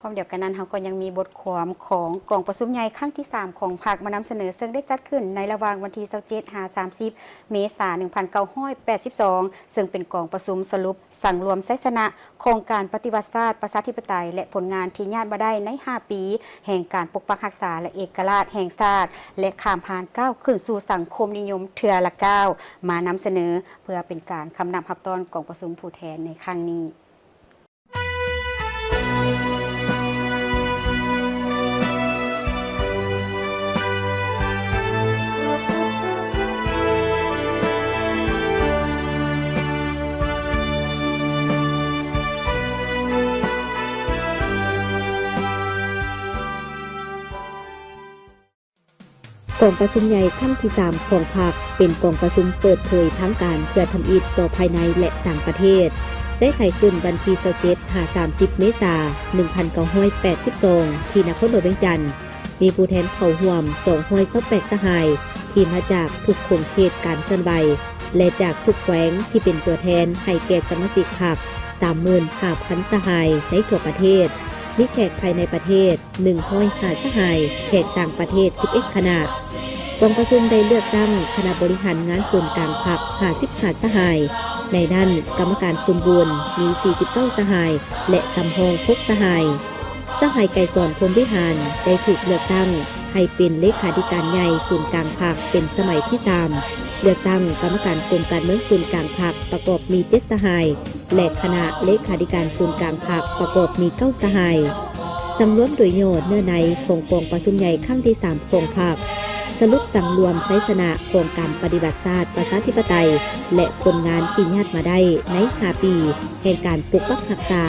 ร้อมเดียวกันนั้นเราก็ยังมีบทความของกองประชุมใหญ่ครั้งที่3ของพรรคมานำเสนอซึ่งได้จัดขึ้นในระหว่างวันที่27-30 เมษายน 1982ซึ่งเป็นกองประชุมสรุปสั่งรวมไซสนะโครงการปฏิวัติศาสตร์ประชาธิปไตยและผลงานที่ญาติมาได้ใน5ปีแห่งการปกปักรักษาและเอกราชแห่งชาติและข้ามผ่านก้าวขึ้นสู่สังคมนิยมเทือละก้าวมานำเสนอเพื่อเป็นการคำนำรับตอนกองประชุมผู้แทนในครั้งนี้กองประชุมใหญ่ครั้งที่3ของพรรคเป็นกองประชุมเปิดเผยทางการเพื่อทำอิฐต่อภายในและต่างประเทศได้ไขขึ้นวันที่27-30 เมษายน 1982ที่นครหลวงเวียงจันทน์มีผู้แทนเข้าร่วม228สหายที่มาจากทุกขงเขตการเคลื่อนไหวและจากทุกแขวงที่เป็นตัวแทนให้แก่สมาชิกพรรค 35,000 สหายในทั่วประเทศมีแขกภายในประเทศ105สหายแขกต่างประเทศ11คณะกองประชุมได้เลือกตั้งคณะบริหารงานส่วนกลางพรรค55สหายในนั้นกรรมการสมบูรณ์มี49สหายและสำรอง6สหายสหายไก่สอนพรหมวิหารได้ถูกเลือกตั้งให้เป็นเลขาธิการใหญ่ศูนย์กลางพรรคเป็นสมัยที่3เลือกตั้งกรรมการกรมการเมืองศูนย์กลางพรรคประกอบมี7สหายและคณะเลขาธิการศูนย์กลางพรรคประกอบมี9สหายสำรวมโดยโยชน์เนื้อในของกองประชุมใหญ่ครั้งที่3ของพรรคสรุปสั่งรวมไซสนะโครงการปฏิบัติศาสตร์ประชาธิปไตยและผลงานที่ญาติมาได้ใน5ปีแห่งการปกปักรักษา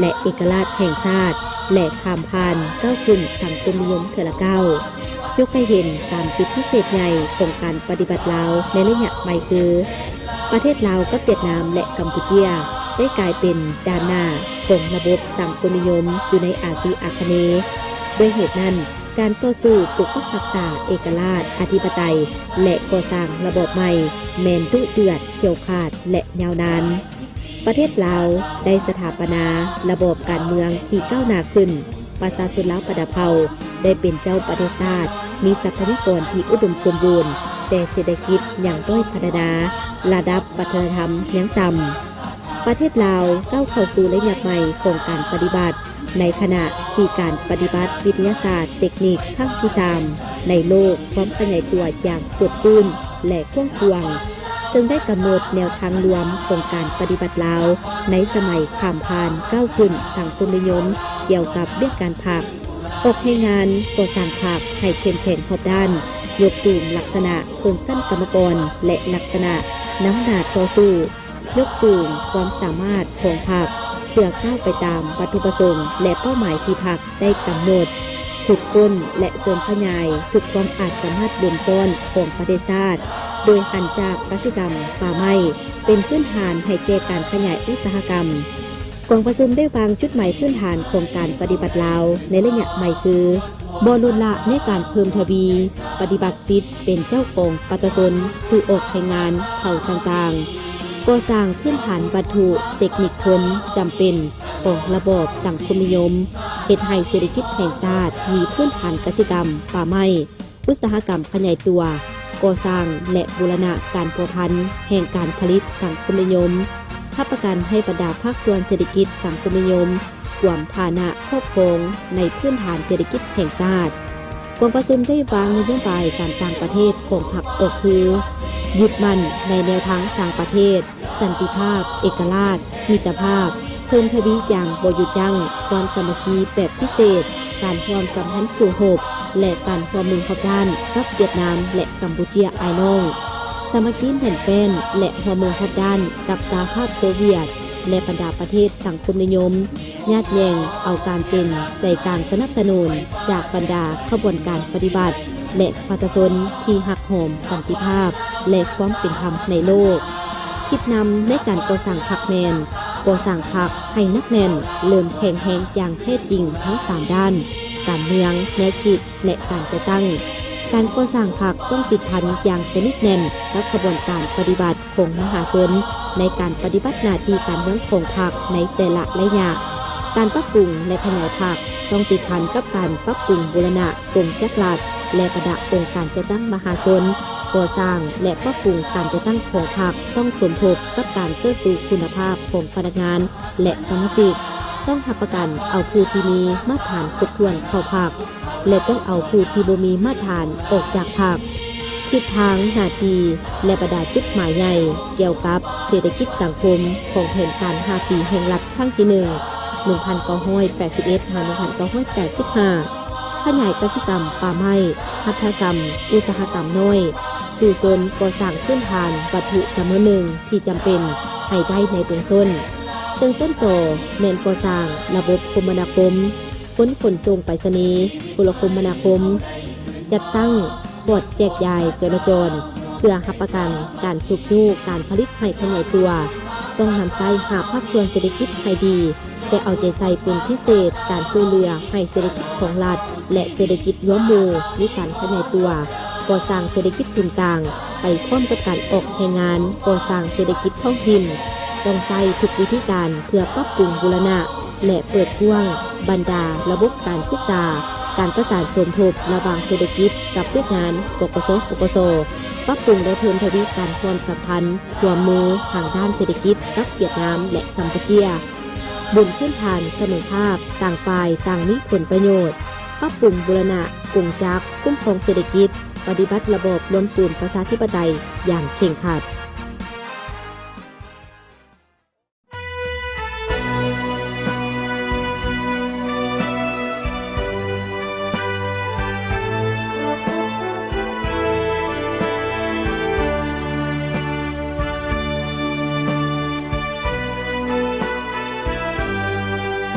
และเอกราชแห่งชาติและข้ามผ่านก้าวขึ้นสังคมนิยมเทือละก้าวยกให้เห็นการจุดพิเศษใหญ่ของการปฏิบัติลาวในระยะใหม่คือประเทศลาวกับเวียดนามและกัมพูชาได้กลายเป็นด่านหน้าของระบบสังคมนิยมอยู่ในอาเซียนอาคเนย์ด้วยเหตุนั้นการต่อสู้ปกปักรักษาเอกราชอธิปไตยและก่อสร้างระบบใหม่แมนดุเดือดเขียวขาดและยาวนานประเทศลาวได้สถาปนาระบบการเมืองที่ก้าวหน้าขึ้นประชาชนลาวประดับเผาได้เป็นเจ้าประเทศชาติมีทรัพยากรที่อุดมสมบูรณ์แต่เศรษฐกิจยังด้อยพัฒนาระดับวัฒนธรรมยังต่ำประเทศลาวก้าวเข้าสู่ระยะใหม่ของการปฏิบัติในขณะที่การปฏิบัติวิทยาศาสตร์เทคนิคครั้งที่3ในโลกพร้อมขยายตัวอย่างกดตื้นและกว้างขวางจึงได้กำหนดแนวทางรวมของการปฏิบัติลาวในสมัยข้ามผ่านก้าวขึ้นสังคมนิยมเกี่ยวกับเรื่องการผักออกให้งานก่อสร้างผักให้เข้มแข็งครบด้านยกสูงลักษณะส่วนสั้นกรรมกรและลักษณะน้ำหนักต่อสู้ยกสูงความสามารถของผักเพื่อก้าวไปตามวัตถุประสงค์และเป้าหมายที่พรรคได้กำหนดขุดค้นและเสริมขยายถึงความอาจสามารถบ่มซ้อนของประเทศชาติโดยหันจากกสิกรรมป่าไม้เป็นพื้นฐานให้แก่การขยายอุตสาหกรรมกองประชุมได้วางจุดหมายพื้นฐานของการปฏิบัติลาวในระยะใหม่คือบ่ลดละในการเพิ่มทวีปฏิบัติสิทธิ์เป็นเจ้าของประชาชนผู้ออกใช้งานเผ่าต่างๆก่อสร้างพื้นฐานวัตถุเทคนิคคนจำเป็นของระบอบสังคมนิยมเฮ็ดให้เศรษฐกิจแห่งชาติมีพื้นฐานกสิกรรมป่าไม้อุตสาหกรรมขยายตัวก่อสร้างและบูรณะการพัวพันแห่งการผลิตสังคมนิยมรับประกันให้บรรดาภาคส่วนเศรษฐกิจสังคมนิยมรวมฐานะครอบครองในพื้นฐานเศรษฐกิจแห่งชาติกองประชุมได้วางนโยบายการต่างประเทศของพรรคออกคือยึดมั่นในแนวทางต่างประเทศสันติภาพเอกราชมิตรภาพเพิ่มทวีอย่างบ่หยุดยั้งความสามัคคีแบบพิเศษการความสัมพันธ์สู่โหบและการความมือขอบด้านกับเวียดนามและกัมพูชาไอน้องสามัคคีแผ่นแป้นและความมือขอบด้านกับสหภาพโซเวียตและบรรดาประเทศสังคมนิยมญาติแยงเอาการเป็นใจกลางสนับสนุนจากบรรดาขบวนการปฏิบัติและประชาชนที่หักโหมสันติภาพและความเป็นธรรมในโลกคิดนำในการก่อสร้างพรรคแมนก่อสร้างพรรคให้นักแน่นเริ่มแข็งแรงอย่างแท้จริงทั้ง3ด้านการเมืองแนวคิดและการจัดตั้งการก่อสร้างพรรคต้องติดพันอย่างสนิทแน่นกับกระบวนการปฏิบัติของมหาชนในการปฏิบัติหน้าที่การเมืองของพรรคในแต่ละระยะ การปรับปรุงและขยายภาคต้องติดพันกับการปรับปรุงบูรณะกรมจักรราชและประดับองค์การจัดตั้งมหาชนก่อสร้างและปรับปรุงการจัดตั้งของพรรคต้องสมทบกับการเสริมสู่คุณภาพของพนักงานและสมาชิกต้องรับประกันเอาผู้ที่มีมาตรฐานครบถ้วนเข้าพรรคและต้องเอาผู้ที่บ่มีมาตรฐานออกจากพรรคทิศทางหน้าที่และประดาจุดหมายใหญ่เกี่ยวกับเศรษฐกิจสังคมของแผนการ5 ปีแห่งรัฐครั้งที่1981-1985 ขยายกสิกรรมป่าไม้หัตถกรรมอุตสาหกรรมน้อยสู่โซนก่อสร้างพื้นฐานวัตถุจำนวนหนึ่งที่จำเป็นให้ได้ในเบื้องต้นซึ่งต้นต่อแม่นก่อสร้างระบบคมนาคมขนส่งไปรษณีย์โทรคมนาคมจัดตั้งบอร์ดแจกจ่ายจราจรเพื่อรับประกันการชุบชูการผลิตให้ขยายตัวต้องนำใจหาภาคส่วนเศรษฐกิจให้ดีแต่เอาใจใส่เป็นพิเศษการช่วยเหลือให้เศรษฐกิจของรัฐและเศรษฐกิจร่วมหมู่มีการขยายตัวก่อสร้างเศรษฐกิจศูนย์กลางไปพร้อมกับการออกแรงงานก่อสร้างเศรษฐกิจท้องถิ่นต้องใช้ทุกวิธีการเพื่อปรับปรุงบูรณะและเปิดกว้างบรรดาระบบการศึกษาการประสานสมทบระหว่างเศรษฐกิจกับเรื่องงานปกส.ปรับปรุงและเพิ่มทวีการความสัมพันธ์ร่วมมือทางด้านเศรษฐกิจกับเวียดนามและกัมพูชีบนพื้นฐานเสมอภาพต่างฝ่ายต่างมีผลประโยชน์ปรับปรุงบูรณะกลุ่มจักคุ้มครองเศรษฐกิจปฏิบัติระบบรวมศูนย์ประชาธิปไตยอย่างเคร่งครัด